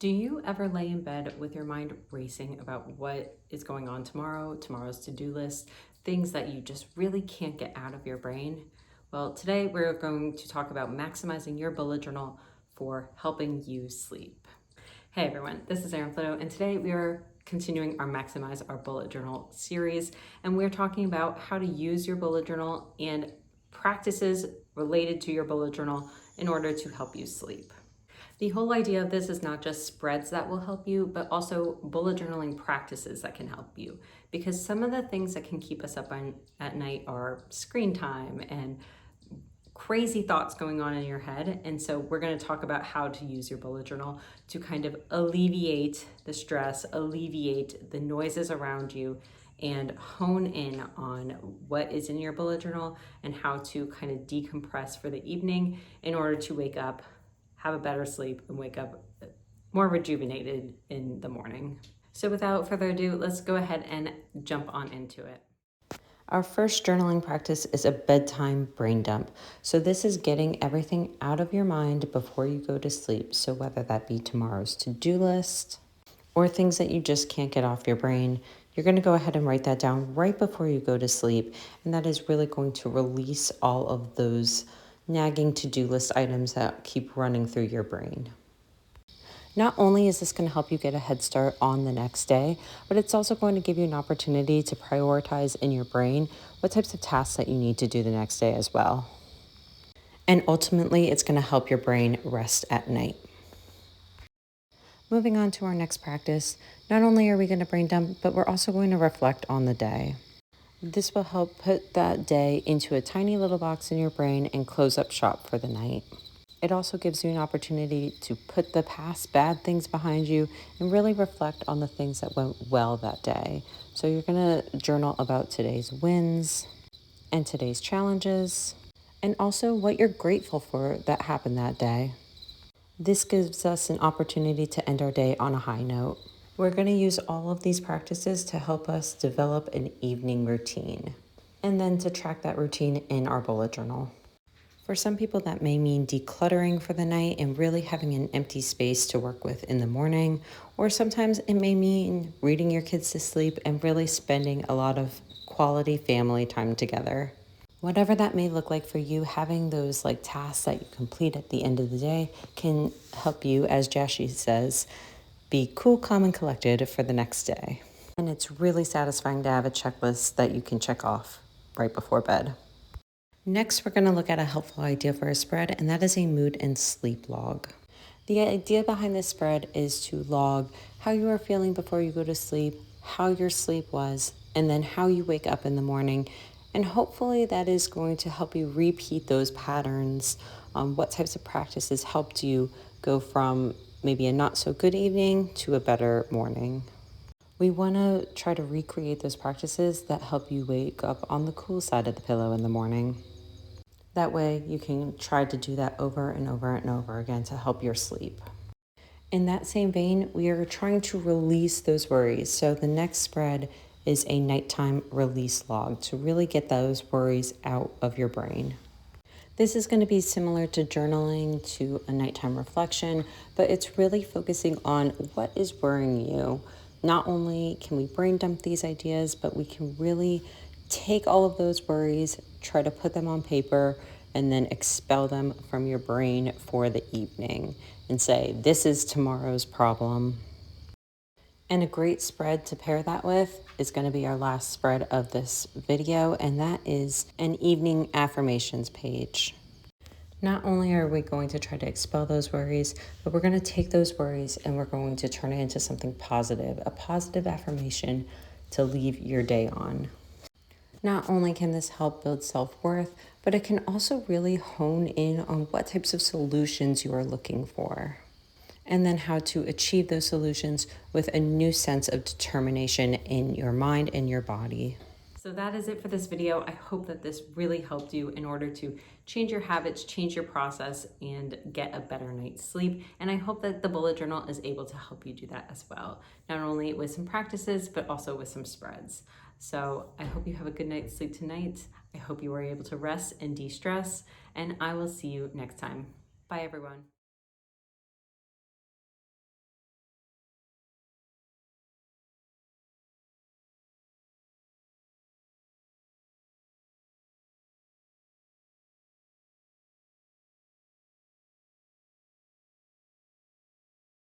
Do you ever lay in bed with your mind racing about what is going on tomorrow, tomorrow's to-do list, things that you just really can't get out of your brain? Well, today we're going to talk about maximizing your bullet journal for helping you sleep. Hey everyone, this is Erin Floto, and today we are continuing our Maximize Our Bullet Journal series, and we're talking about how to use your bullet journal and practices related to your bullet journal in order to help you sleep. The whole idea of this is not just spreads that will help you, but also bullet journaling practices that can help you. Because some of the things that can keep us up at night are screen time and crazy thoughts going on in your head. And so we're going to talk about how to use your bullet journal to kind of alleviate the stress, alleviate the noises around you, and hone in on what is in your bullet journal and how to kind of decompress for the evening in order to wake up, have a better sleep, and wake up more rejuvenated in the morning. So without further ado, let's go ahead and jump on into it. Our first journaling practice is a bedtime brain dump. So this is getting everything out of your mind before you go to sleep. So whether that be tomorrow's to-do list or things that you just can't get off your brain, you're going to go ahead and write that down right before you go to sleep. And that is really going to release all of those nagging to-do list items that keep running through your brain. Not only is this going to help you get a head start on the next day, but it's also going to give you an opportunity to prioritize in your brain what types of tasks that you need to do the next day as well. And ultimately, it's going to help your brain rest at night. Moving on to our next practice, not only are we going to brain dump, but we're also going to reflect on the day. This will help put that day into a tiny little box in your brain and close up shop for the night. It also gives you an opportunity to put the past bad things behind you and really reflect on the things that went well that day. So you're going to journal about today's wins and today's challenges, and also what you're grateful for that happened that day. This gives us an opportunity to end our day on a high note. We're going to use all of these practices to help us develop an evening routine, and then to track that routine in our bullet journal. For some people, that may mean decluttering for the night and really having an empty space to work with in the morning. Or sometimes it may mean reading your kids to sleep and really spending a lot of quality family time together. Whatever that may look like for you, having those tasks that you complete at the end of the day can help you, as Jashi says, be cool, calm, and collected for the next day. And it's really satisfying to have a checklist that you can check off right before bed. Next, we're going to look at a helpful idea for a spread, and that is a mood and sleep log. The idea behind this spread is to log how you are feeling before you go to sleep, how your sleep was, and then how you wake up in the morning. And hopefully that is going to help you repeat those patterns. What types of practices helped you go from maybe a not so good evening to a better morning. We want to try to recreate those practices that help you wake up on the cool side of the pillow in the morning. That way you can try to do that over and over and over again to help your sleep. In that same vein, we are trying to release those worries. So the next spread is a nighttime release log to really get those worries out of your brain. This is going to be similar to journaling, to a nighttime reflection, but it's really focusing on what is worrying you. Not only can we brain dump these ideas, but we can really take all of those worries, try to put them on paper, and then expel them from your brain for the evening and say, this is tomorrow's problem. And a great spread to pair that with is going to be our last spread of this video, and that is an evening affirmations page. Not only are we going to try to expel those worries, but we're going to take those worries and we're going to turn it into something positive, a positive affirmation to leave your day on. Not only can this help build self-worth, but it can also really hone in on what types of solutions you are looking for, and then how to achieve those solutions with a new sense of determination in your mind and your body. So that is it for this video. I hope that this really helped you in order to change your habits, change your process, and get a better night's sleep. And I hope that the bullet journal is able to help you do that as well. Not only with some practices, but also with some spreads. So I hope you have a good night's sleep tonight. I hope you were able to rest and de-stress, and I will see you next time. Bye, everyone.